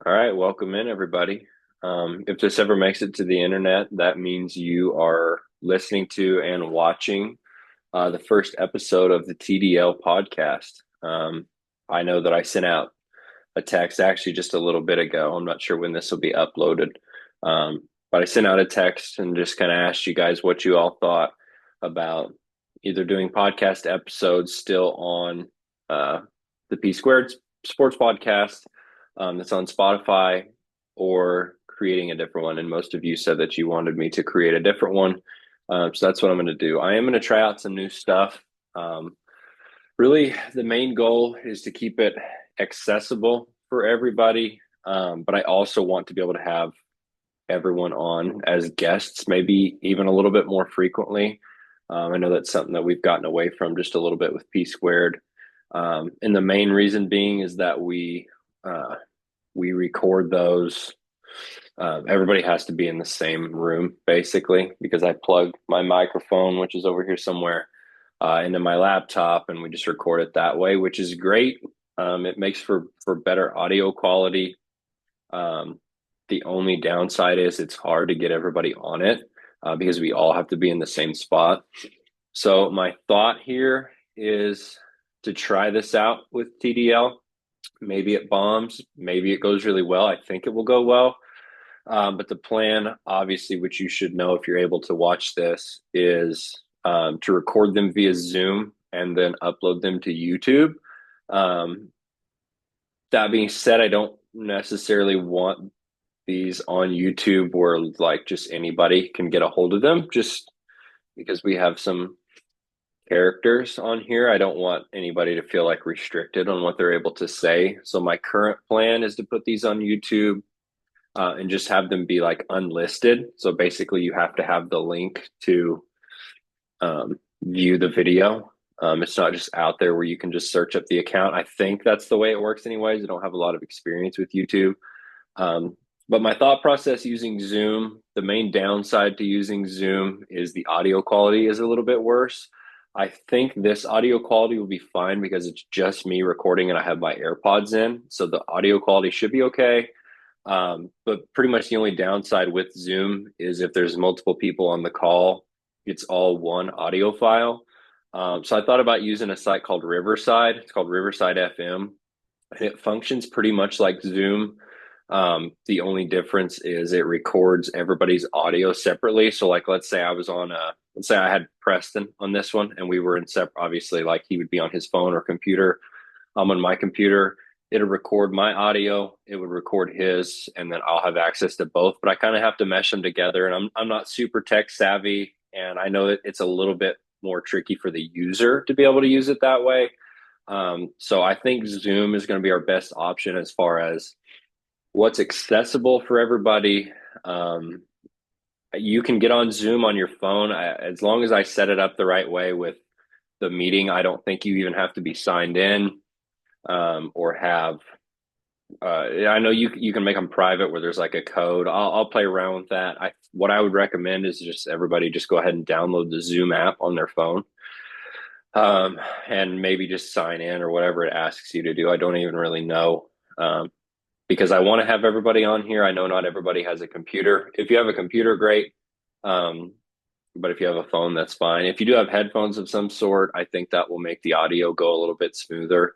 All right, welcome in everybody. If this ever makes it to the internet, that means you are listening to and watching the first episode of the TDL podcast. I know that I sent out a text actually just a little bit ago. I'm not sure when this will be uploaded, but I sent out a text and just kind of asked you guys what you all thought about either doing podcast episodes still on the P Squared Sports Podcast that's on Spotify, or creating a different one. And most of you said that you wanted me to create a different one. So that's what I'm going to do. I am going to try out some new stuff. Really, the main goal is to keep it accessible for everybody. But I also want to be able to have everyone on as guests, maybe even a little bit more frequently. I know that's something that we've gotten away from just a little bit with P Squared. And the main reason being is that we record those. Everybody has to be in the same room basically, because I plug my microphone, which is over here somewhere, into my laptop, and we just record it that way, which is great. It makes for better audio quality. The only downside is it's hard to get everybody on it because we all have to be in the same spot. So my thought here is to try this out with TDL. Maybe it bombs, maybe it goes really well. I think it will go well. But the plan, obviously, which you should know if you're able to watch this, is to record them via Zoom and then upload them to YouTube. That being said, I don't necessarily want these on YouTube where like just anybody can get a hold of them, just because we have some characters on here. I don't want anybody to feel like restricted on what they're able to say. So my current plan is to put these on YouTube and just have them be like unlisted. So basically you have to have the link to view the video. It's not just out there where you can just search up the account. I think that's the way it works anyways. I don't have a lot of experience with YouTube. But my thought process using Zoom, the main downside to using Zoom is the audio quality is a little bit worse. I think this audio quality will be fine because it's just me recording and I have my AirPods in. So the audio quality should be okay. But pretty much the only downside with Zoom is if there's multiple people on the call, it's all one audio file. So I thought about using a site called Riverside. It's called Riverside FM. And it functions pretty much like Zoom. The only difference is it records everybody's audio separately. So like, let's say I had Preston on this one and we were in separate, obviously like he would be on his phone or computer. I'm on my computer. It'll record my audio. It would record his, and then I'll have access to both, but I kind of have to mesh them together. And I'm not super tech savvy. And I know that it's a little bit more tricky for the user to be able to use it that way. So I think Zoom is going to be our best option as far as what's accessible for everybody. You can get on Zoom on your phone as long as I set it up the right way with the meeting. I don't think you even have to be signed in or have. I know you can make them private where there's like a code. I'll play around with that. What I would recommend is just everybody just go ahead and download the Zoom app on their phone, and maybe just sign in or whatever it asks you to do. I don't even really know. Because I want to have everybody on here. I know not everybody has a computer. If you have a computer, great. But if you have a phone, that's fine. If you do have headphones of some sort, I think that will make the audio go a little bit smoother.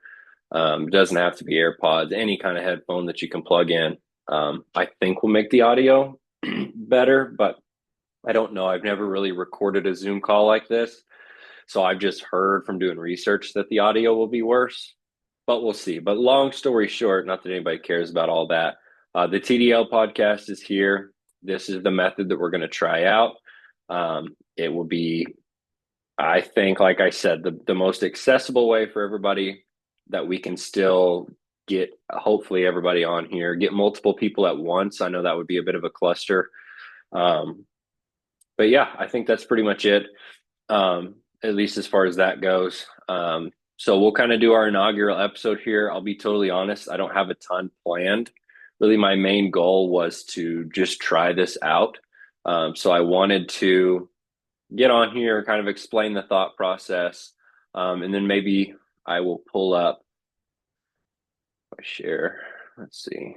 It doesn't have to be AirPods, any kind of headphone that you can plug in. I think will make the audio better, but I don't know. I've never really recorded a Zoom call like this. So I've just heard from doing research that the audio will be worse. But we'll see. But long story short, not that anybody cares about all that. The TDL podcast is here. This is the method that we're going to try out. It will be, I think, like I said, the most accessible way for everybody that we can still get, hopefully, everybody on here, get multiple people at once. I know that would be a bit of a cluster. But yeah, I think that's pretty much it, at least as far as that goes. So we'll kind of do our inaugural episode here. I'll be totally honest. I don't have a ton planned. Really, my main goal was to just try this out. So I wanted to get on here, kind of explain the thought process. And then maybe I will pull up my share. Let's see.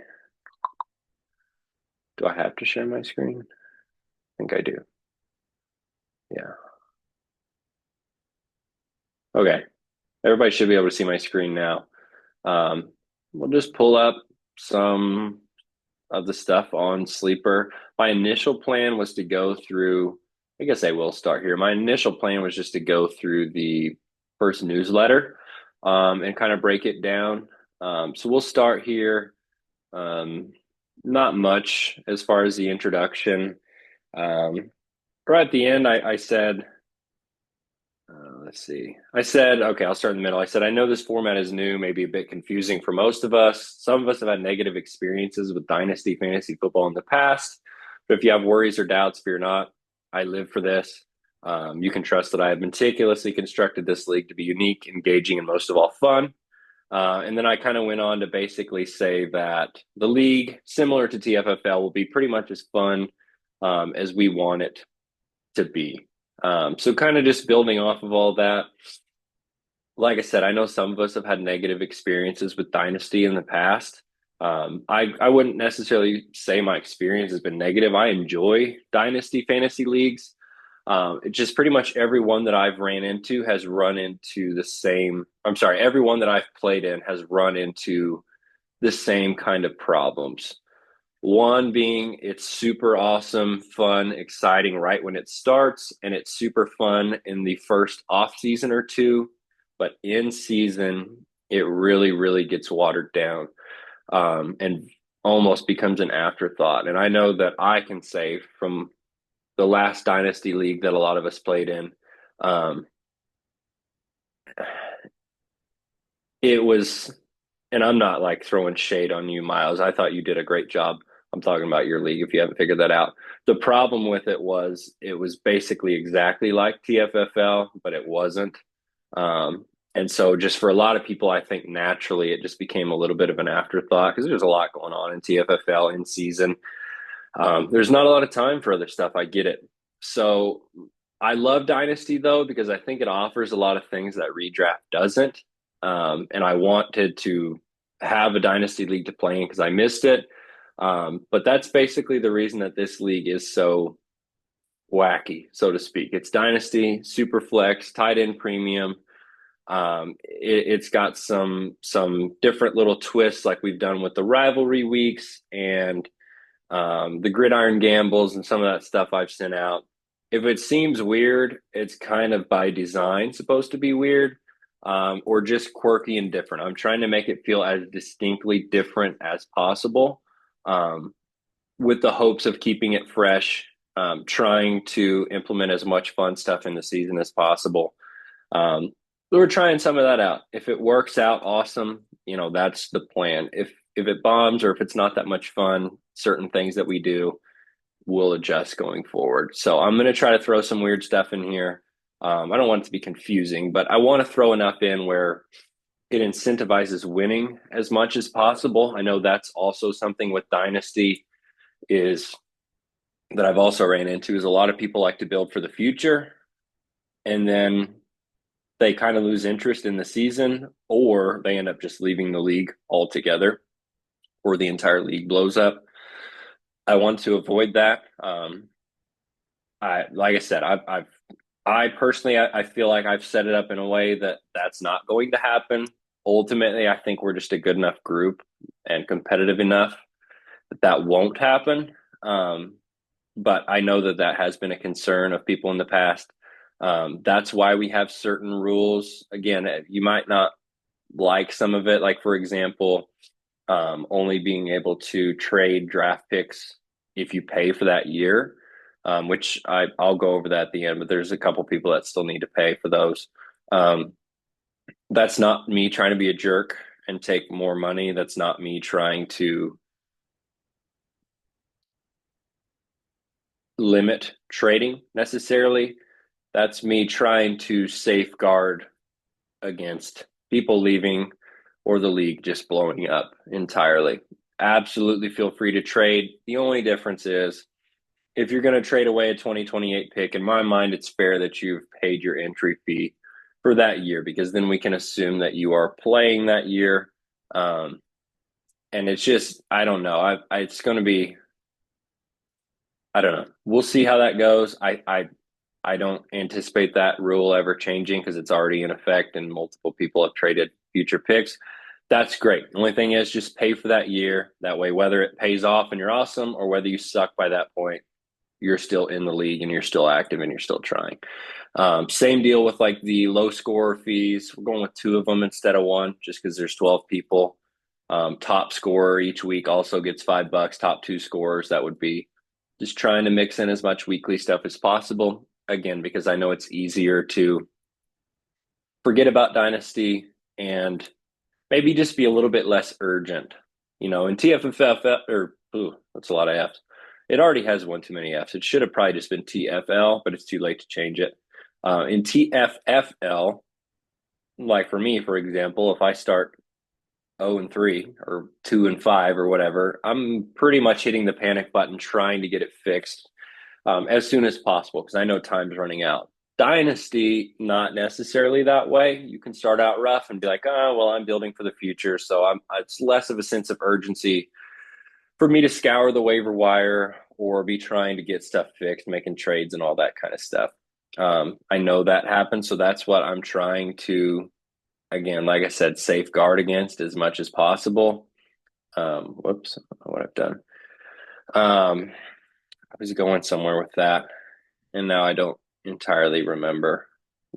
Do I have to share my screen? I think I do. Yeah. Okay. Everybody should be able to see my screen now. Um, we'll just pull up some of the stuff on Sleeper. My initial plan was to go through, I guess I will start here. My initial plan was just to go through the first newsletter and kind of break it down. So we'll start here. Um, Not much as far as the introduction. Right at the end, I said, let's see. I said, okay, I'll start in the middle. I said, I know this format is new, maybe a bit confusing for most of us. Some of us have had negative experiences with Dynasty fantasy football in the past. But if you have worries or doubts, fear not. I live for this. You can trust that I have meticulously constructed this league to be unique, engaging, and most of all, fun. And then I kind of went on to basically say that the league, similar to TFFL, will be pretty much as fun as we want it to be. So kind of just building off of all that. Like I said, I know some of us have had negative experiences with Dynasty in the past. I wouldn't necessarily say my experience has been negative. I enjoy Dynasty fantasy leagues. It's just pretty much everyone that I've ran into has run into the same. I'm sorry, everyone that I've played in has run into the same kind of problems. One being it's super awesome, fun, exciting right when it starts, and it's super fun in the first off season or two, but in season it really, really gets watered down and almost becomes an afterthought. And I know that I can say from the last Dynasty League that a lot of us played in, um, it was, and I'm not like throwing shade on you, Miles. I thought you did a great job. I'm talking about your league if you haven't figured that out. The problem with it was basically exactly like TFFL, but it wasn't. And so just for a lot of people, I think naturally it just became a little bit of an afterthought because there's a lot going on in TFFL in season. There's not a lot of time for other stuff. I get it. So I love Dynasty though because I think it offers a lot of things that Redraft doesn't. And I wanted to have a Dynasty league to play in because I missed it. But that's basically the reason that this league is so wacky, so to speak. It's Dynasty, Super Flex, tight end premium. It's got some different little twists like we've done with the rivalry weeks and the gridiron gambles and some of that stuff I've sent out. If it seems weird, it's kind of by design supposed to be weird, or just quirky and different. I'm trying to make it feel as distinctly different as possible, um, with the hopes of keeping it fresh, trying to implement as much fun stuff in the season as possible. Um, we're trying some of that out. If it works out, awesome. You know, that's the plan. If it bombs or if it's not that much fun, certain things that we do will adjust going forward. So I'm going to try to throw some weird stuff in here. I don't want it to be confusing, but I want to throw enough in where it incentivizes winning as much as possible. I know that's also something with Dynasty is that I've also ran into is a lot of people like to build for the future and then they kind of lose interest in the season or they end up just leaving the league altogether or the entire league blows up. I want to avoid that. I like I said, I personally, I feel like I've set it up in a way that that's not going to happen. Ultimately, I think we're just a good enough group and competitive enough that that won't happen. Um, but I know that that has been a concern of people in the past. That's why we have certain rules. Again, you might not like some of it. Like, for example, only being able to trade draft picks if you pay for that year, which I'll go over that at the end, but there's a couple people that still need to pay for those. Um, that's not me trying to be a jerk and take more money. That's not me trying to limit trading necessarily. That's me trying to safeguard against people leaving or the league just blowing up entirely. Absolutely feel free to trade. The only difference is if you're going to trade away a 2028 pick, in my mind, it's fair that you've paid your entry fee for that year because then we can assume that you are playing that year. And it's just, I don't know. It's going to be I don't know. We'll see how that goes. I don't anticipate that rule ever changing because it's already in effect and multiple people have traded future picks. That's great. The only thing is just pay for that year. That way, whether it pays off and you're awesome or whether you suck by that point, you're still in the league and you're still active and you're still trying. Same deal with like the low scorer fees. We're going with two of them instead of one just because there's 12 people. Top scorer each week also gets $5. Top two scorers, that would be just trying to mix in as much weekly stuff as possible. Again, because I know it's easier to forget about Dynasty and maybe just be a little bit less urgent. In TFFF, that's a lot of F's. It already has one too many F's. It should have probably just been TFL, but it's too late to change it. In TFFL, like for me, for example, if I start 0-3 or 2-5 or whatever, I'm pretty much hitting the panic button trying to get it fixed as soon as possible because I know time's running out. Dynasty, not necessarily that way. You can start out rough and be like, oh, well, I'm building for the future. So it's less of a sense of urgency for me to scour the waiver wire or be trying to get stuff fixed, making trades and all that kind of stuff. I know that happens. So that's what I'm trying to, again, like I said, safeguard against as much as possible. Whoops, what I've done. I was going somewhere with that, and now I don't entirely remember.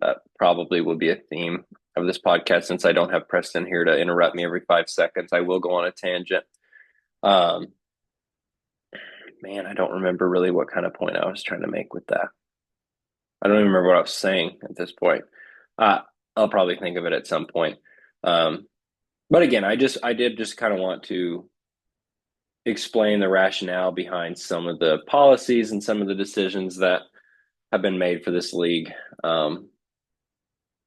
That probably will be a theme of this podcast since I don't have Preston here to interrupt me every 5 seconds. I will go on a tangent. Man, I don't remember really what kind of point I was trying to make with that. I don't even remember what I was saying at this point. I'll probably think of it at some point. But again, I did just kind of want to explain the rationale behind some of the policies and some of the decisions that have been made for this league,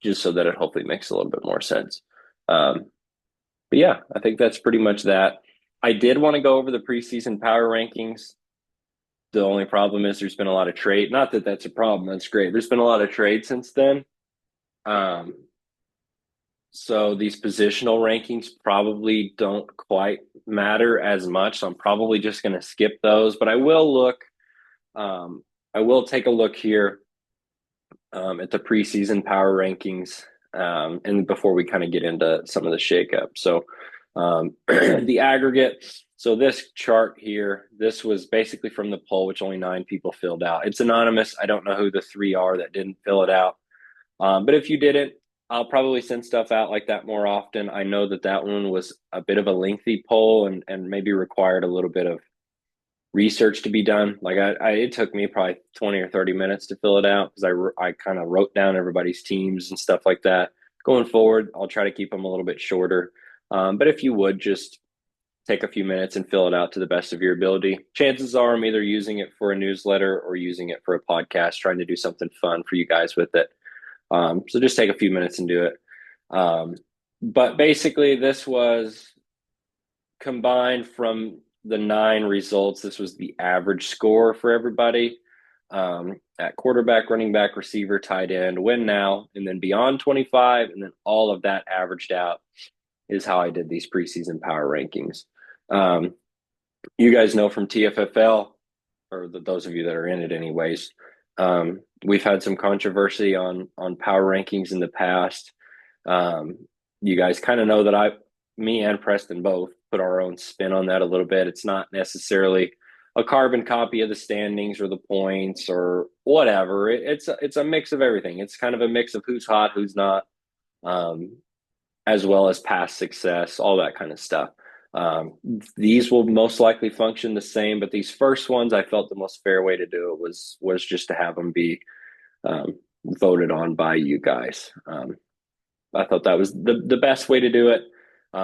just so that it hopefully makes a little bit more sense. But yeah, I think that's pretty much that. I did want to go over the preseason power rankings. The only problem is there's been a lot of trade. Not that that's a problem. That's great. There's been a lot of trade since then. So these positional rankings probably don't quite matter as much. So I'm probably just going to skip those, but I will look. I will take a look here at the preseason power rankings, and before we kind of get into some of the shakeup. So the aggregate. So this chart here, this was basically from the poll, which only 9 people filled out. It's anonymous. I don't know who the 3 are that didn't fill it out. But if you didn't, I'll probably send stuff out like that more often. I know that one was a bit of a lengthy poll and maybe required a little bit of research to be done. Like it took me probably 20 or 30 minutes to fill it out because I kind of wrote down everybody's teams and stuff like that. Going forward, I'll try to keep them a little bit shorter. But if you would just take a few minutes and fill it out to the best of your ability, chances are I'm either using it for a newsletter or using it for a podcast, trying to do something fun for you guys with it. So just take a few minutes and do it. But basically, this was combined from the 9 results. This was the average score for everybody at quarterback, running back, receiver, tight end, win now, and then beyond 25. And then all of that averaged out is how I did these preseason power rankings. You guys know from TFFL, or those of you that are in it anyways, we've had some controversy on power rankings in the past. You guys kind of know that me and Preston both put our own spin on that a little bit. It's not necessarily a carbon copy of the standings or the points or whatever. It's a mix of everything. It's kind of a mix of who's hot, who's not, as well as past success, all that kind of stuff. These will most likely function the same, but these first ones, I felt the most fair way to do it was just to have them be voted on by you guys. I thought that was the best way to do it.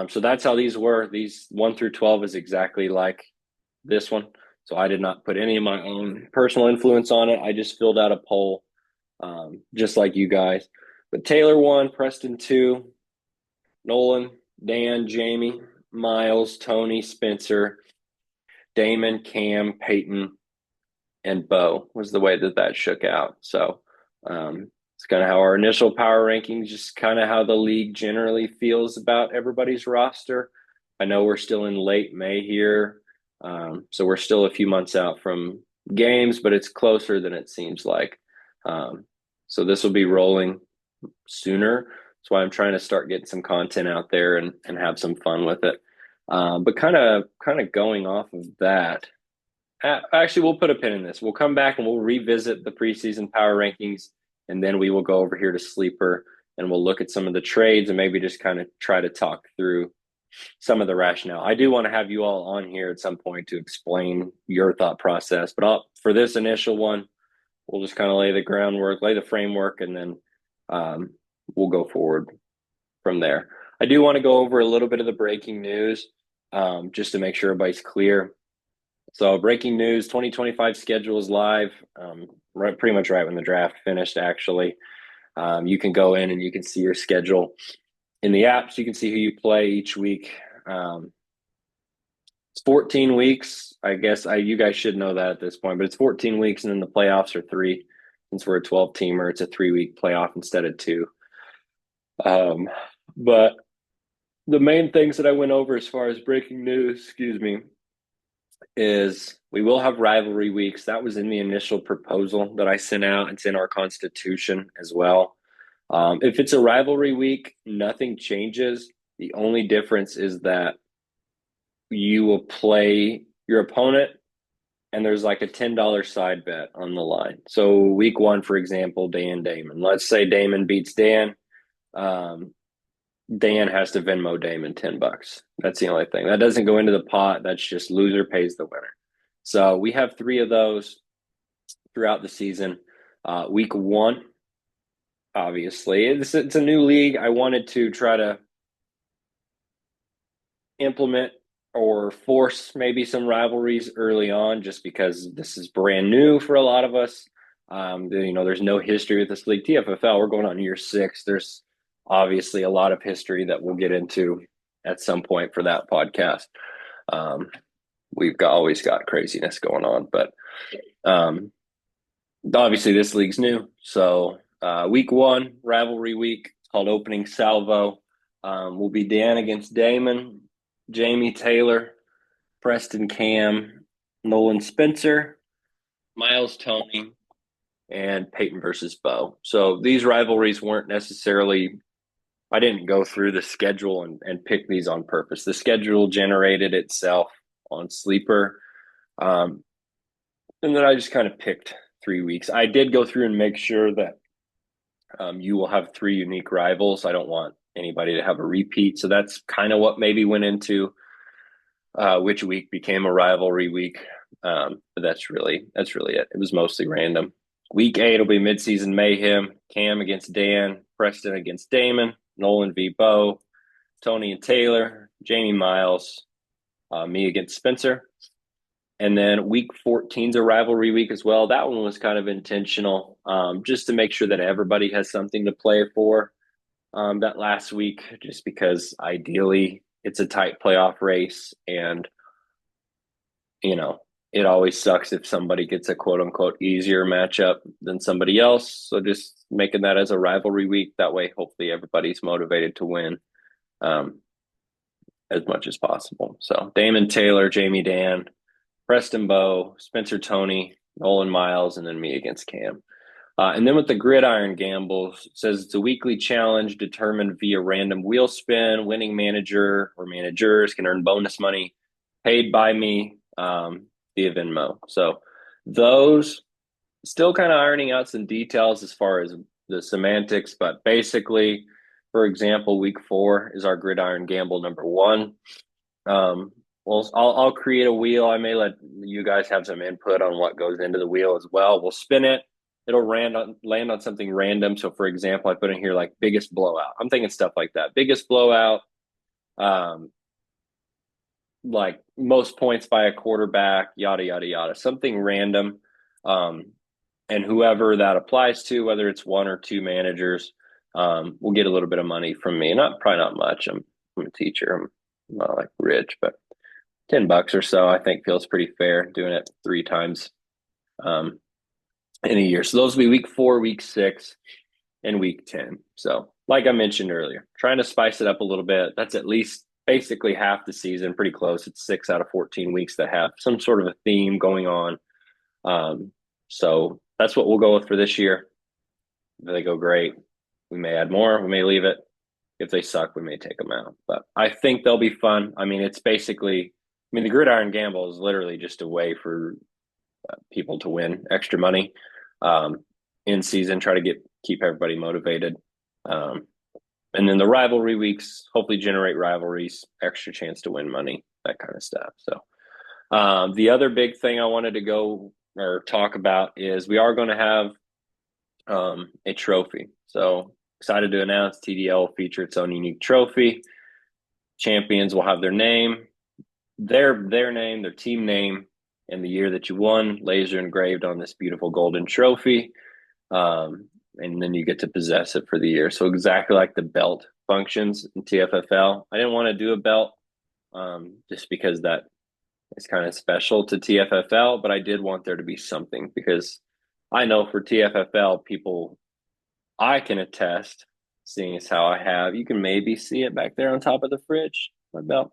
So that's how these were. These 1 through 12 is exactly like this one. So I did not put any of my own personal influence on it. I just filled out a poll, just like you guys. But Taylor 1, Preston 2, Nolan, Dan, Jamie, Miles, Tony, Spencer, Damon, Cam, Peyton, and Bo was the way that shook out. So it's kind of how our initial power rankings, just kind of how the league generally feels about everybody's roster. I know we're still in late May here, so we're still a few months out from games, but it's closer than it seems like. Um, so this will be rolling sooner. That's why I'm trying to start getting some content out there and have some fun with it. But kind of going off of that, actually, we'll put a pin in this. We'll come back and we'll revisit the preseason power rankings, and then we will go over here to Sleeper and we'll look at some of the trades and maybe just kind of try to talk through some of the rationale. I do want to have you all on here at some point to explain your thought process, but for this initial one, we'll just kind of lay the groundwork, lay the framework, and then we'll go forward from there. I do want to go over a little bit of the breaking news just to make sure everybody's clear. So breaking news, 2025 schedule is live, pretty much right when the draft finished, actually. You can go in and you can see your schedule in the app, so you can see who you play each week. It's 14 weeks. I guess you guys should know that at this point, but it's 14 weeks, and then the playoffs are 3. Since we're a 12-teamer, it's a 3-week playoff instead of 2. But the main things that I went over as far as breaking news, is we will have rivalry weeks. That was in the initial proposal that I sent out. It's in our constitution as well. If it's a rivalry week, nothing changes. The only difference is that you will play your opponent and there's like a $10 side bet on the line. So week 1, for example, Damon. Let's say Damon beats Dan. Dan has to Venmo Damon $10. That's the only thing. That doesn't go into the pot. That's just loser pays the winner. So we have 3 of those throughout the season. Week 1, obviously, it's a new league. I wanted to try to implement or force maybe some rivalries early on, just because this is brand new for a lot of us. There's no history with this league. TFFL, we're going on year 6. There's obviously a lot of history that we'll get into at some point for that podcast. We've always got craziness going on, but obviously this league's new. So week 1, rivalry week, it's called Opening Salvo. Will be Dan against Damon, Jamie Taylor, Preston Cam, Nolan Spencer, Miles Tony, and Peyton versus Bo. So these rivalries weren't necessarily, I didn't go through the schedule and pick these on purpose. The schedule generated itself on Sleeper. And then I just kind of picked 3 weeks. I did go through and make sure that you will have 3 unique rivals. I don't want anybody to have a repeat. So that's kind of what maybe went into which week became a rivalry week. But that's really it. It was mostly random. Week 8 will be midseason mayhem. Cam against Dan, Preston against Damon, Nolan v. Bo, Tony and Taylor, Jamie Miles, me against Spencer. And then week 14 is a rivalry week as well. That one was kind of intentional, just to make sure that everybody has something to play for that last week, just because ideally it's a tight playoff race. And, it always sucks if somebody gets a quote unquote easier matchup than somebody else. So just making that as a rivalry week. That way, hopefully everybody's motivated to win as much as possible. So Damon Taylor, Jamie Dan, Preston Bo, Spencer Tony, Nolan Miles, and then me against Cam. And then with the gridiron gambles, it says it's a weekly challenge determined via random wheel spin. Winning manager or managers can earn bonus money paid by me via Venmo. So those still kind of ironing out some details as far as the semantics, but basically, for example, week 4 is our gridiron gamble number 1. Well, I'll create a wheel. I may let you guys have some input on what goes into the wheel as well. We'll spin it. It'll land on something random. So, for example, I put in here like biggest blowout. I'm thinking stuff like that. Biggest blowout, like most points by a quarterback, yada, yada, yada. Something random. And whoever that applies to, whether it's 1 or 2 managers, will get a little bit of money from me. Probably not much. I'm a teacher. I'm not like rich, but $10 or so, I think feels pretty fair doing it 3 times in a year. So those will be week 4, week 6, and week 10. So like I mentioned earlier, trying to spice it up a little bit. That's at least basically half the season, pretty close. It's 6 out of 14 weeks that have some sort of a theme going on. So that's what we'll go with for this year. If they go great, we may add more. We may leave it. If they suck, we may take them out. But I think they'll be fun. I mean, it's basically, the Gridiron Gamble is literally just a way for people to win extra money in season, try to keep everybody motivated. And then the rivalry weeks hopefully generate rivalries, extra chance to win money, that kind of stuff. So the other big thing I wanted to go or talk about is we are going to have a trophy. So excited to announce TDL will feature its own unique trophy. Champions will have their name, their name, their team name, and the year that you won, laser engraved on this beautiful golden trophy. And then you get to possess it for the year. So exactly like the belt functions in TFFL. I didn't want to do a belt just because that is kind of special to TFFL, but I did want there to be something because I know for TFFL people, I can attest, seeing as how I have, you can maybe see it back there on top of the fridge, my belt.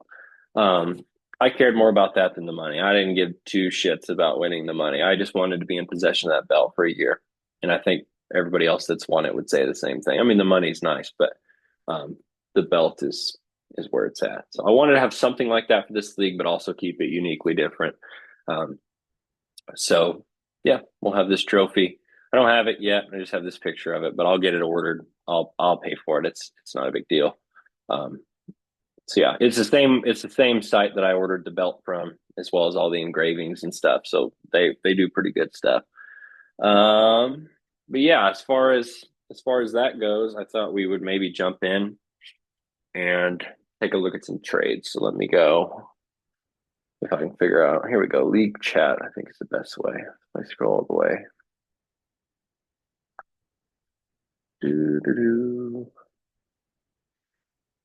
I cared more about that than the money. I didn't give two shits about winning the money. I just wanted to be in possession of that belt for a year. And I think everybody else that's won it would say the same thing. I mean, the money's nice, but the belt is where it's at. So I wanted to have something like that for this league, but also keep it uniquely different. So yeah, we'll have this trophy. I don't have it yet. I just have this picture of it, but I'll get it ordered. I'll pay for it. It's not a big deal. So yeah, it's the same site that I ordered the belt from, as well as all the engravings and stuff. So they do pretty good stuff. But yeah, as far as that goes, I thought we would maybe jump in and take a look at some trades. So let me go. If I can figure out, here we go. League chat, I think is the best way. I scroll all the way.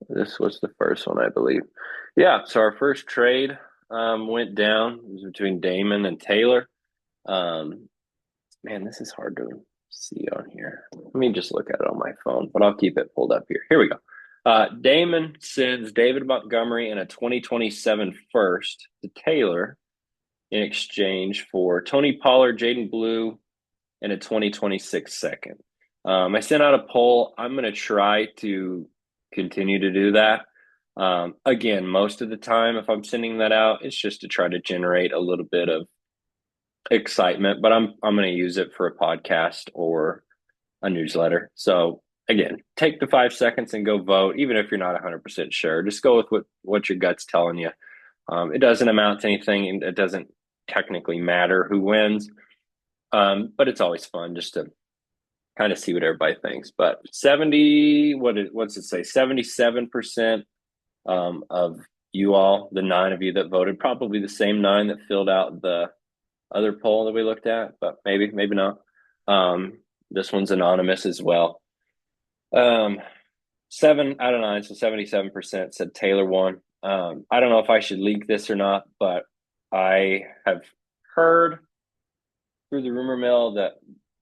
This was the first one, I believe. Yeah, so our first trade went down. It was between Damon and Taylor. Man, this is hard to see on here. Let me just look at it on my phone, but I'll keep it pulled up here. Here we go. Damon sends David Montgomery and a 2027 first to Taylor in exchange for Tony Pollard, Jaden Blue, and a 2026 second. I sent out a poll. I'm going to try to continue to do that. Again, most of the time, if I'm sending that out, it's just to try to generate a little bit of excitement, but I'm going to use it for a podcast or a newsletter. So again, take the 5 seconds and go vote, even if you're not 100% sure. Just go with what your gut's telling you. It doesn't amount to anything, and it doesn't technically matter who wins, but it's always fun just to kind of see what everybody thinks. But 77% of you all, the 9 of you that voted, probably the same 9 that filled out the other poll that we looked at, but maybe not. This one's anonymous as well. 7 out of 9, so 77% said Taylor won. I don't know if I should leak this or not, but I have heard through the rumor mill that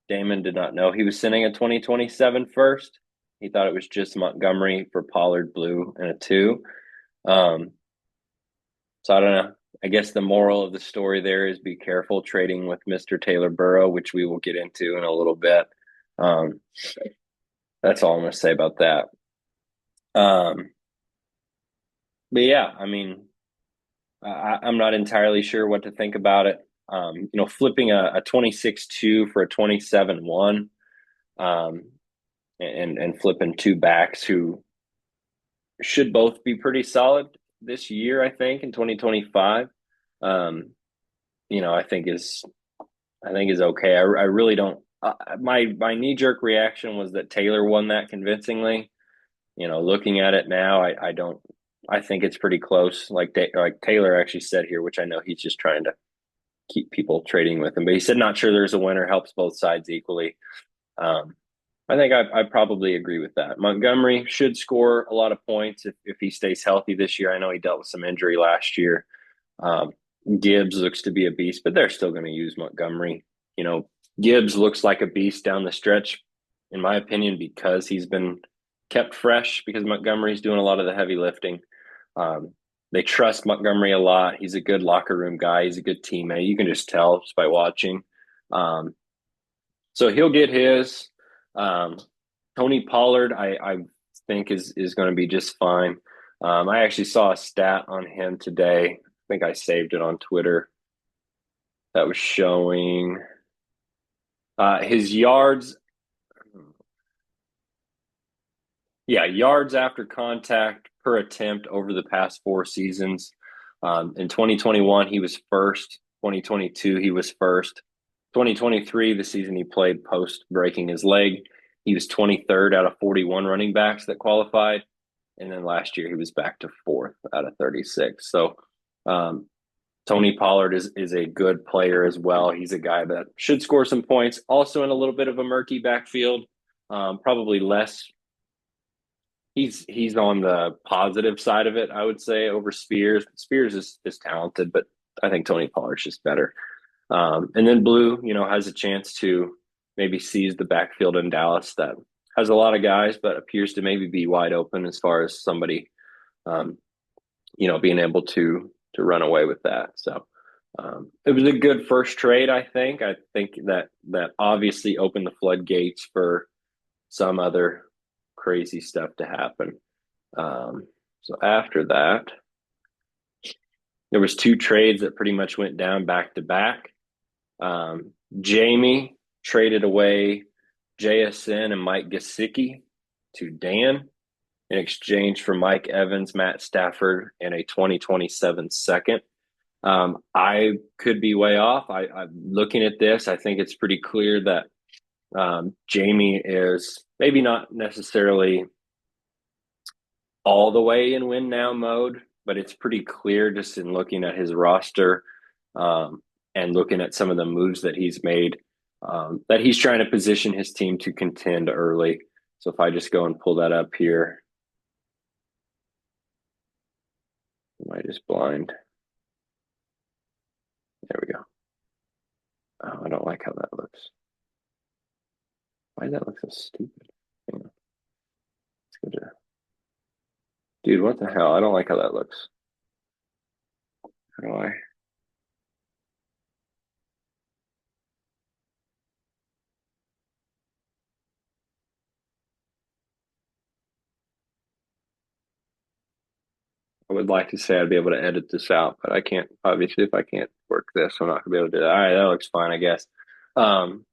Damon did not know he was sending a 2027 first. He thought it was just Montgomery for Pollard, Blue, and a 2. So I don't know. I guess the moral of the story there is be careful trading with Mr. Taylor Burrow, which we will get into in a little bit. That's all I'm going to say about that. But yeah, I mean, I'm not entirely sure what to think about it. Flipping a 26-2 for a 27-1, and flipping 2 backs who should both be pretty solid this year, I think, in 2025, I think is okay. I really don't. My knee jerk reaction was that Taylor won that convincingly. Looking at it now, I don't. I think it's pretty close. Like Taylor actually said here, which I know he's just trying to keep people trading with him, but he said not sure there's a winner, helps both sides equally. I think I probably agree with that. Montgomery should score a lot of points if he stays healthy this year. I know he dealt with some injury last year. Gibbs looks to be a beast, but they're still going to use Montgomery. Gibbs looks like a beast down the stretch, in my opinion, because he's been kept fresh, because Montgomery's doing a lot of the heavy lifting. They trust Montgomery a lot. He's a good locker room guy. He's a good teammate. You can just tell just by watching. Um, so he'll get his. Um, Tony Pollard, I think is going to be just fine. I actually saw a stat on him today. I think I saved it on Twitter that was showing his yards. Yeah, yards after contact per attempt over the past 4 seasons. In 2021, he was first. 2022, he was first. 2023, the season he played post breaking his leg, he was 23rd out of 41 running backs that qualified. And then last year, he was back to fourth out of 36. So um, Tony Pollard is a good player as well. He's a guy that should score some points. Also in a little bit of a murky backfield, probably less. He's on the positive side of it, I would say, over Spears. Spears is talented, but I think Tony Pollard's just better. And then Blue, has a chance to maybe seize the backfield in Dallas that has a lot of guys, but appears to maybe be wide open as far as somebody, um, being able to run away with that. So it was a good first trade, I think. I think that obviously opened the floodgates for some other crazy stuff to happen. So after that, there was 2 trades that pretty much went down back to back. Jamie traded away JSN and Mike Gesicki to Dan in exchange for Mike Evans, Matt Stafford, and a 2027 second. I could be way off. I'm looking at this. I think it's pretty clear that Jamie is maybe not necessarily all the way in win now mode, but it's pretty clear just in looking at his roster and looking at some of the moves that he's made that he's trying to position his team to contend early. So if I just go and pull that up here, am I just blind? There we go. Oh, I don't like how that looks. Why does that look so stupid? Hang on. Let's go to... Dude, what the hell? I don't like how that looks. How do I? I would like to say I'd be able to edit this out, but I can't. Obviously, if I can't work this, I'm not gonna be able to do that. All right, that looks fine, I guess. Um,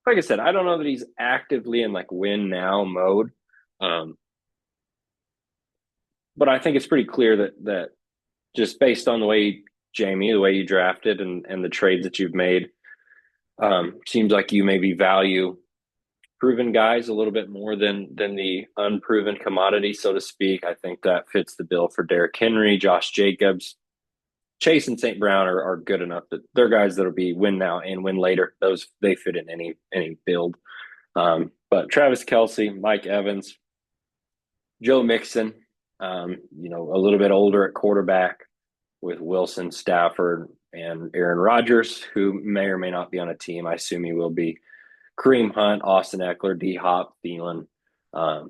like I said, I don't know that he's actively in like win now mode. Um, but I think it's pretty clear that just based on the way Jamie, the way you drafted and the trades that you've made, seems like you maybe value proven guys a little bit more than the unproven commodity, so to speak. I think that fits the bill for Derrick Henry, Josh Jacobs, Chase, and St. Brown are good enough that they're guys that'll be win now and win later. Those they fit in any build. But Travis Kelce, Mike Evans, Joe Mixon, a little bit older at quarterback with Wilson, Stafford, and Aaron Rodgers, who may or may not be on a team. I assume he will be. Kareem Hunt, Austin Eckler, D Hop, Thielen. I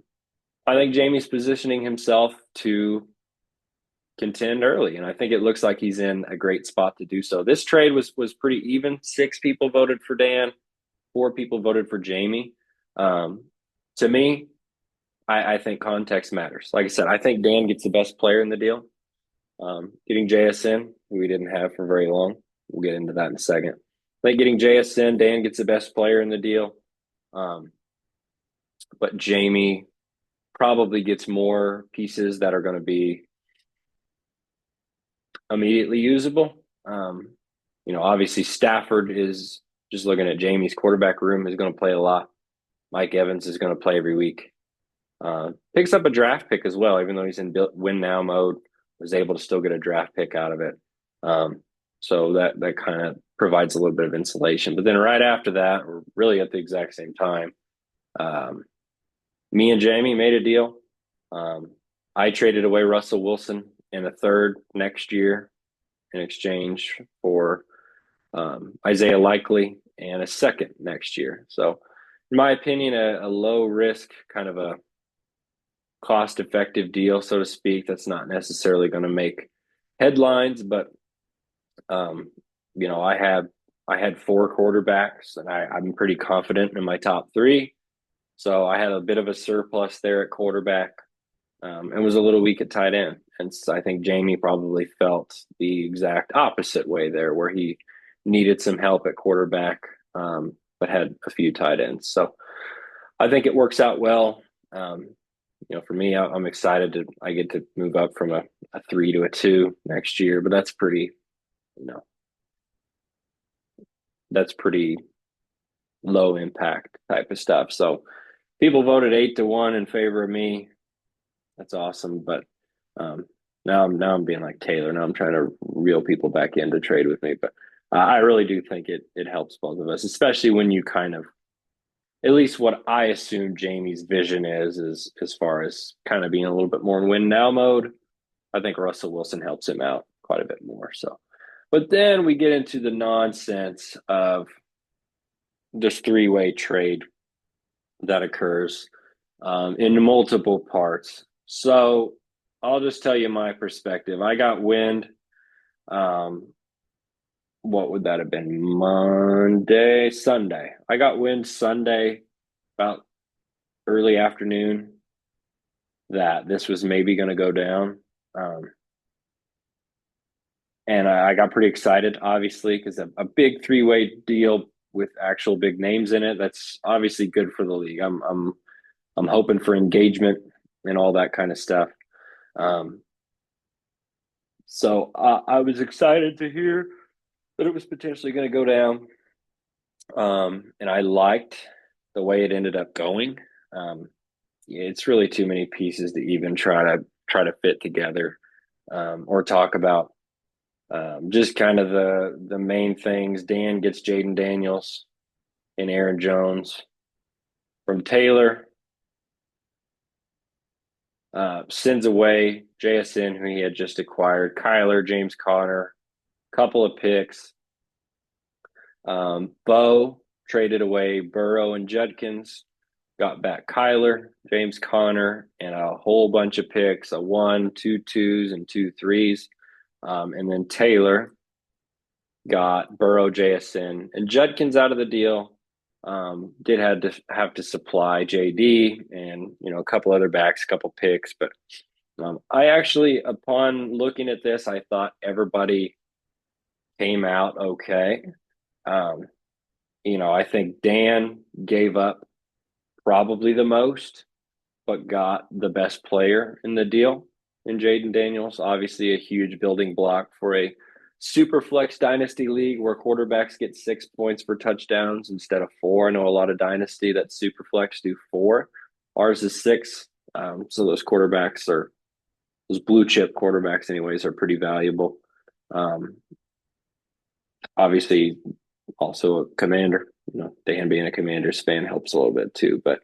think Jamie's positioning himself to contend early, and I think it looks like he's in a great spot to do so. This trade was pretty even. 6 people voted for Dan, 4 people voted for Jamie. To me, I think context matters. Like I said, I think Dan gets the best player in the deal. Getting JSN, who we didn't have for very long. We'll get into that in a second. I think getting JSN, Dan gets the best player in the deal. But Jamie probably gets more pieces that are going to be immediately usable. Obviously Stafford is, just looking at Jamie's quarterback room, is going to play a lot. Mike Evans is going to play every week. Picks up a draft pick as well, even though he's in win now mode, was able to still get a draft pick out of it. So that kind of provides a little bit of insulation. But then right after that, or really at the exact same time, me and Jamie made a deal. I traded away Russell Wilson and a third next year in exchange for Isaiah Likely and a second next year. So in my opinion, a low risk, kind of a cost effective deal, so to speak. That's not necessarily going to make headlines, but I had four quarterbacks, and I'm pretty confident in my top three. So I had a bit of a surplus there at quarterback, and was a little weak at tight end. And so I think Jamie probably felt the exact opposite way there, where he needed some help at quarterback, but had a few tight ends. So I think it works out well. For me, I'm excited I get to move up from a 3 to a 2 next year, but you know, that's pretty low impact type of stuff. So people voted 8-1 in favor of me. That's awesome. But now I'm being like Taylor. Now I'm trying to reel people back in to trade with me. But I really do think it helps both of us, especially when you kind of, at least what I assume Jamie's vision is as far as kind of being a little bit more in win now mode. I think Russell Wilson helps him out quite a bit more. So, but then we get into the nonsense of this three-way trade that occurs in multiple parts. So I'll just tell you my perspective. I got wind. What would that have been? Sunday. I got wind Sunday about early afternoon that this was maybe going to go down. And I got pretty excited, obviously, because a big three-way deal with actual big names in it, that's obviously good for the league. I'm hoping for engagement and all that kind of stuff. So I was excited to hear that it was potentially going to go down. And I liked the way it ended up going. It's really too many pieces to even try to fit together or talk about. Just kind of the main things. Dan gets Jaden Daniels and Aaron Jones from Taylor. Sends away JSN, who he had just acquired, Kyler, James Conner, couple of picks. Bo traded away Burrow and Judkins, got back Kyler, James Conner, and a whole bunch of picks, a 1, 2 2s, and 2 3s. And then Taylor got Burrow, JSN, and Judkins out of the deal. Did have to supply JD and a couple other backs, a couple picks, but I actually, upon looking at this, I thought everybody came out okay. I think Dan gave up probably the most, but got the best player in the deal in Jaden Daniels. Obviously, a huge building block for a super flex dynasty league where quarterbacks get 6 points for touchdowns instead of 4. I know a lot of dynasty that super flex do 4. Ours is 6. So those blue chip quarterbacks anyways are pretty valuable. Obviously also a Commander, Dan being a Commanders fan helps a little bit too, but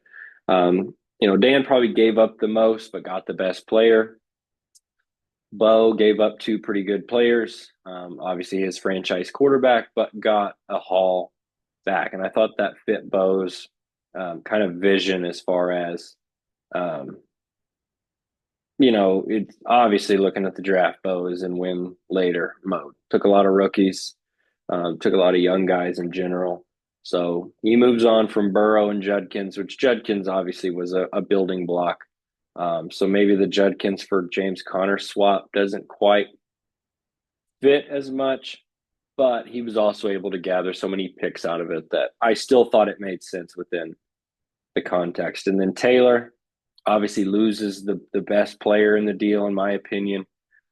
Dan probably gave up the most, but got the best player. Bo gave up 2 pretty good players. Obviously his franchise quarterback, but got a haul back. And I thought that fit Bo's kind of vision as far as, it's obviously looking at the draft. Bo is in win later mode. Took a lot of rookies, took a lot of young guys in general. So he moves on from Burrow and Judkins, which Judkins obviously was a building block. So maybe the Judkins for James Conner swap doesn't quite fit as much, but he was also able to gather so many picks out of it that I still thought it made sense within the context. And then Taylor obviously loses the best player in the deal, in my opinion,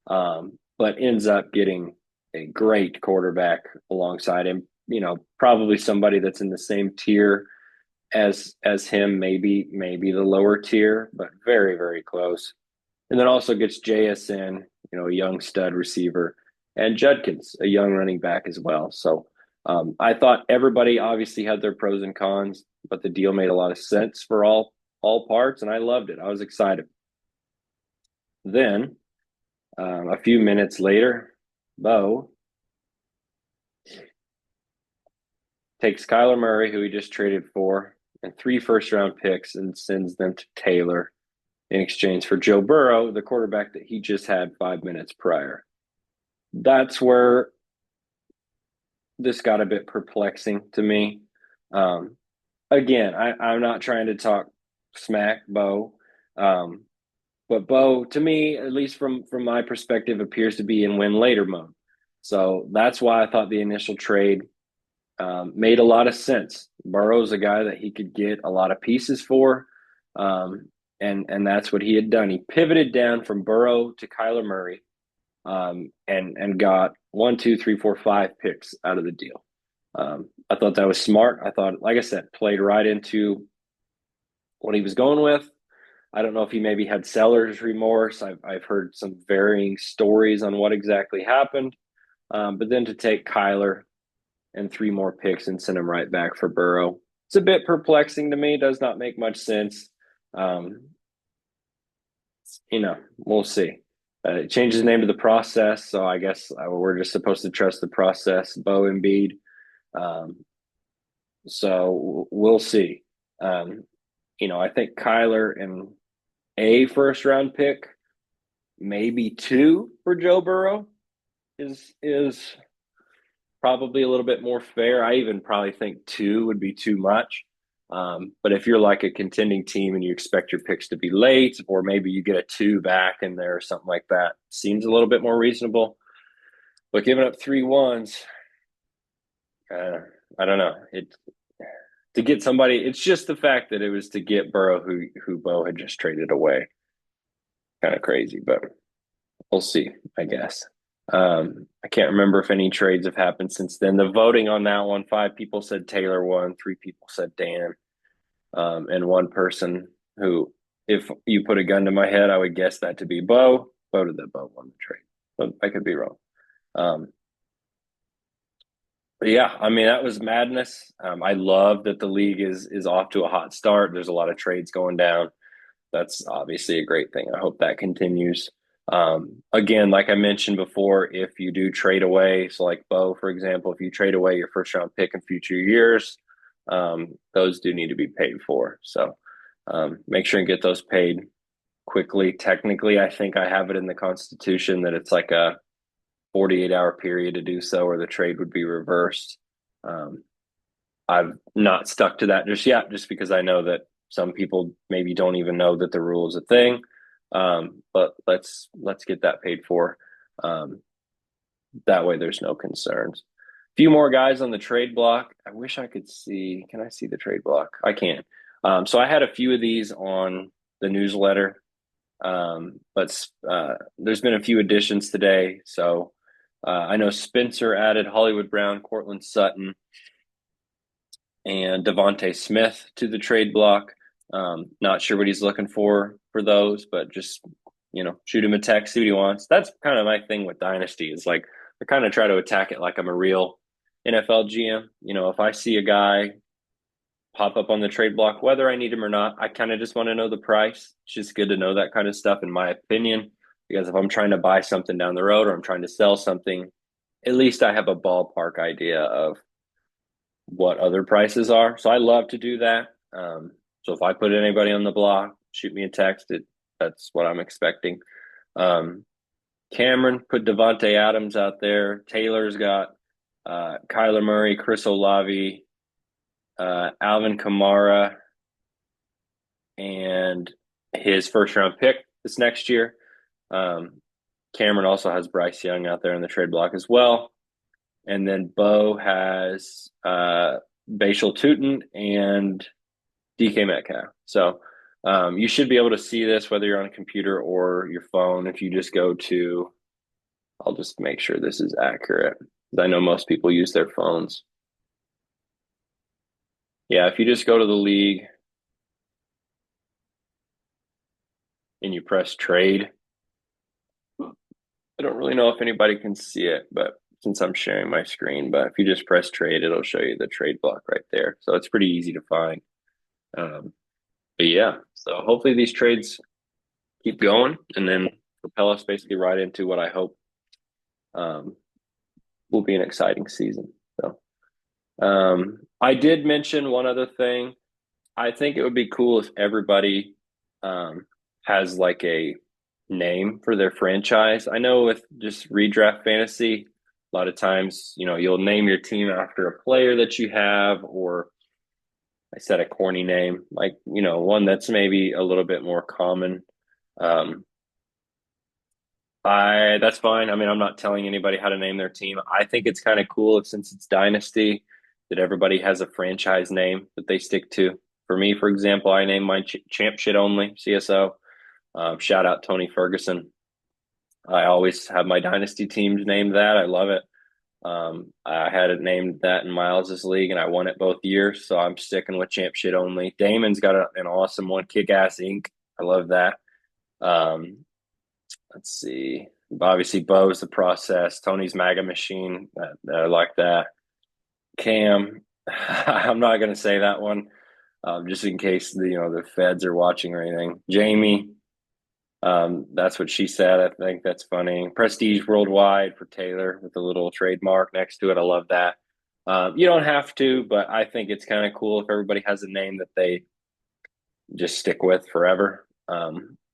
but ends up getting a great quarterback alongside him. Probably somebody that's in the same tier as him, maybe the lower tier, but very, very close. And then also gets JSN, a young stud receiver, and Judkins, a young running back as well. So I thought everybody obviously had their pros and cons, but the deal made a lot of sense for all parts, and I loved it. I was excited. Then a few minutes later, Bo takes Kyler Murray, who he just traded for, and 3 first-round picks and sends them to Taylor in exchange for Joe Burrow, the quarterback that he just had 5 minutes prior. That's where this got a bit perplexing to me. Um, Again, I'm not trying to talk smack Bo, um, but Bo, to me, at least from my perspective, appears to be in win later mode. So that's why I thought the initial trade made a lot of sense. Burrow's a guy that he could get a lot of pieces for, and that's what he had done. He pivoted down from Burrow to Kyler Murray, and got 1, 2, 3, 4, 5 picks out of the deal. I thought that was smart. I thought, like I said, played right into what he was going with. I don't know if he maybe had seller's remorse. I've heard some varying stories on what exactly happened. But then to take Kyler and 3 more picks and send him right back for Burrow, it's a bit perplexing to me. Does not make much sense. Um, we'll see. It changes the name to the process, so I guess we're just supposed to trust the process. Bo Embiid. Um, so we'll see. Um, I think Kyler and a first round pick, maybe two for Joe Burrow is probably a little bit more fair. I even probably think two would be too much. But if you're like a contending team and you expect your picks to be late, or maybe you get a two back in there or something like that, seems a little bit more reasonable. But giving up 3 1s, I don't know. To get somebody, it's just the fact that it was to get Burrow, who Bo had just traded away. Kind of crazy, but we'll see, I guess. I can't remember if any trades have happened since then. The voting on that one, 5 people said Taylor won, 3 people said Dan, and one person who, if you put a gun to my head, I would guess that to be Bo, voted that Bo won the trade. But I could be wrong. But yeah, I mean, that was madness. I love that the league is off to a hot start. There's a lot of trades going down. That's obviously a great thing. I hope that continues. Again, like I mentioned before, if you do trade away, so like Bo, for example, if you trade away your first round pick in future years, those do need to be paid for. So make sure and get those paid quickly. Technically, I think I have it in the Constitution that it's like a 48-hour period to do so, or the trade would be reversed. I've not stuck to that just yet, just because I know that some people maybe don't even know that the rule is a thing. But let's get that paid for. That way there's no concerns. A few more guys on the trade block. I wish I could see. Can I see the trade block? I can. So I had a few of these on the newsletter. But there's been a few additions today. So I know Spencer added Hollywood Brown, Cortland Sutton, and Devontae Smith to the trade block. Not sure what he's looking for those, but just, shoot him a text, see what he wants. That's kind of my thing with Dynasty, is like I kind of try to attack it like I'm a real NFL GM. If I see a guy pop up on the trade block, whether I need him or not, I kind of just want to know the price. It's just good to know that kind of stuff, in my opinion, because if I'm trying to buy something down the road or I'm trying to sell something, at least I have a ballpark idea of what other prices are. So I love to do that. So if I put anybody on the block, shoot me a text. That's what I'm expecting. Cameron put Devontae Adams out there. Taylor's got Kyler Murray, Chris Olave, Alvin Kamara, and his first round pick this next year. Cameron also has Bryce Young out there in the trade block as well. And then Bo has Bashal Tutin and DK Metcalf. So you should be able to see this whether you're on a computer or your phone. If you just go to, I'll just make sure this is accurate, because I know most people use their phones. Yeah, if you just go to the league and you press trade, I don't really know if anybody can see it, but since I'm sharing my screen, but if you just press trade, it'll show you the trade block right there. So it's pretty easy to find. But yeah, so hopefully these trades keep going and then propel us basically right into what I hope will be an exciting season. So I did mention one other thing. I think it would be cool if everybody has like a name for their franchise. I know with just redraft fantasy, A lot of times, you'll name your team after a player that you have, or I said a corny name, like, one that's maybe a little bit more common. Um, that's fine. I mean, I'm not telling anybody how to name their team. I think it's kind of cool since it's Dynasty that everybody has a franchise name that they stick to. For me, for example, I named mine Champ Shit Only, CSO. Shout out Tony Ferguson. I always have my Dynasty teams named that. I love it. I had it named that in Miles's league, and I won it both years. So I'm sticking with Champ Shit Only. Damon's got an awesome one, Kick Ass Inc. I love that. Let's see. Obviously, Bo's the process. Tony's MAGA machine. I like that. Cam. I'm not going to say that one, just in case the feds are watching or anything. Jamie. That's what she said. I think that's funny. Prestige Worldwide for Taylor with a little trademark next to it. I love that. You don't have to, but I think it's kind of cool if everybody has a name that they just stick with forever.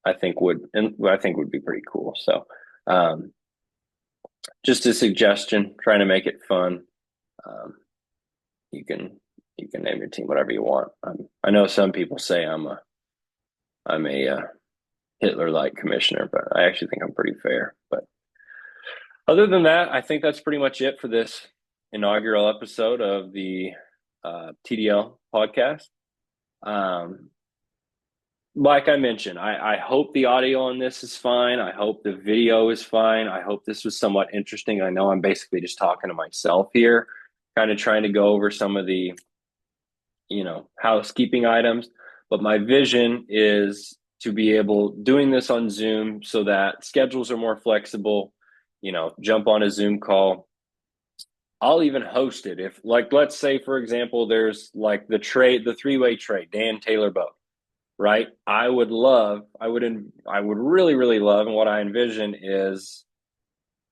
I think would be pretty cool. So, just a suggestion, trying to make it fun. You can name your team whatever you want. I know some people say I'm a Hitler-like commissioner, but I actually think I'm pretty fair. But other than that, I think that's pretty much it for this inaugural episode of the TDL podcast. Like I mentioned, I hope the audio on this is fine. I hope the video is fine. I hope this was somewhat interesting. I know I'm basically just talking to myself here, kind of trying to go over some of the, housekeeping items. But my vision is to be able doing this on Zoom so that schedules are more flexible, jump on a Zoom call. I'll even host it. If, like, let's say, for example, there's like the three-way trade, Dan, Taylor, Bo, right? I would really, really love, and what I envision is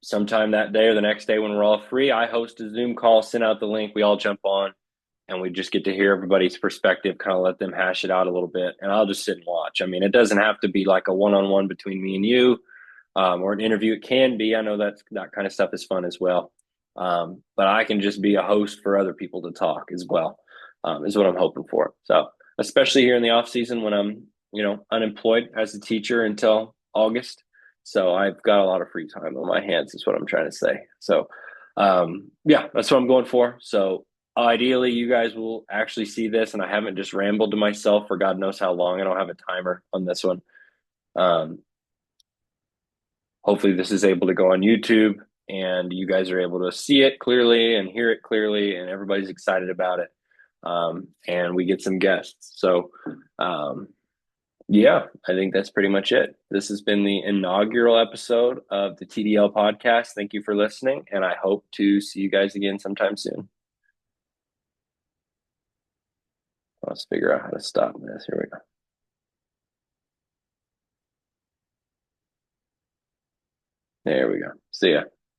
sometime that day or the next day when we're all free, I host a Zoom call, send out the link, we all jump on, and we just get to hear everybody's perspective, kind of let them hash it out a little bit, and I'll just sit and watch. I mean, it doesn't have to be like a one-on-one between me and you, or an interview. It can be. I know that kind of stuff is fun as well. But I can just be a host for other people to talk as well, is what I'm hoping for. So, especially here in the off season when I'm, unemployed as a teacher until August. So I've got a lot of free time on my hands is what I'm trying to say. So, that's what I'm going for. So ideally you guys will actually see this, and I haven't just rambled to myself for God knows how long. I don't have a timer on this one. Hopefully this is able to go on YouTube and you guys are able to see it clearly and hear it clearly, and everybody's excited about it. And we get some guests. So, I think that's pretty much it. This has been the inaugural episode of the TDL podcast. Thank you for listening, and I hope to see you guys again sometime soon. Let's figure out how to stop this. Here we go. There we go. See ya.